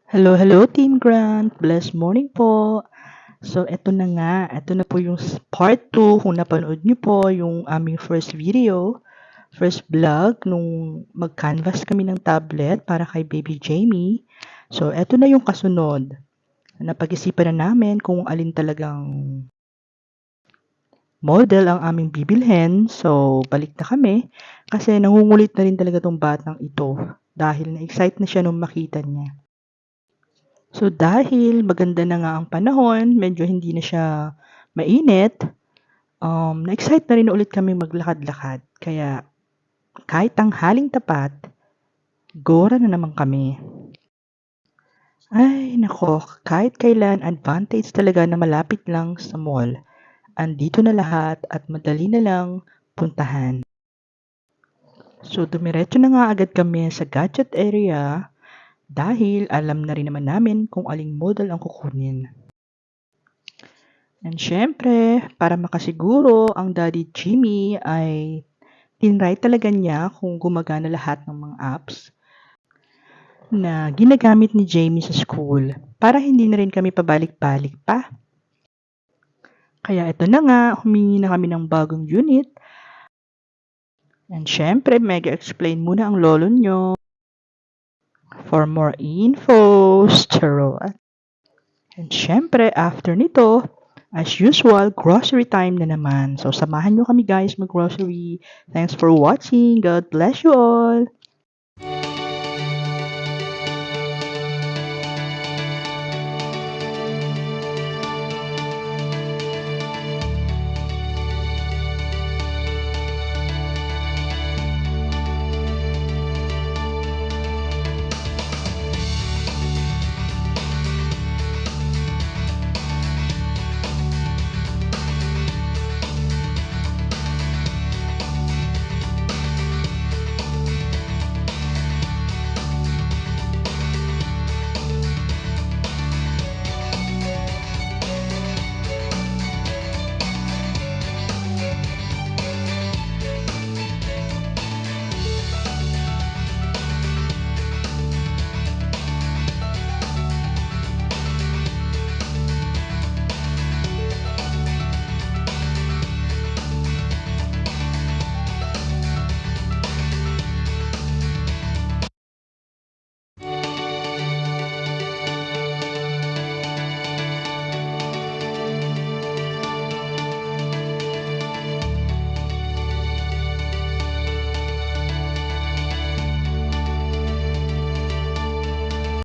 Hello, hello Team Grant. Blessed morning po. So, eto na nga. Eto na po yung part 2. Kung napanood niyo po yung aming first video, first vlog, nung mag-canvas kami ng tablet para kay Baby Jamie. So, eto na yung kasunod. Napag-isipan na namin kung alin talagang model ang aming bibilhin. So, balik na kami. Kasi nangungulit na rin talaga tong batang ito. Dahil na-excite na siya nung makita niya. So dahil maganda na nga ang panahon, medyo hindi na siya mainit, na-excite na rin ulit kami maglakad-lakad. Kaya kahit tanghaling tapat, gora na naman kami. Ay nako, kahit kailan advantage talaga na malapit lang sa mall. Andito na lahat at madali na lang puntahan. So dumiretso na nga agad kami sa gadget area dahil alam na rin naman namin kung aling model ang kukunin. And syempre, para makasiguro ang Daddy Jimmy ay tinry talaga niya kung gumagana lahat ng mga apps na ginagamit ni Jamie sa school para hindi na rin kami pabalik-balik pa. Kaya ito na nga, humingi na kami ng bagong unit. And syempre, mega explain muna ang lolo nyo for more infos. Charot. And syempre, after nito, as usual, grocery time na naman. So, samahan nyo kami guys mag-grocery. Thanks for watching. God bless you all.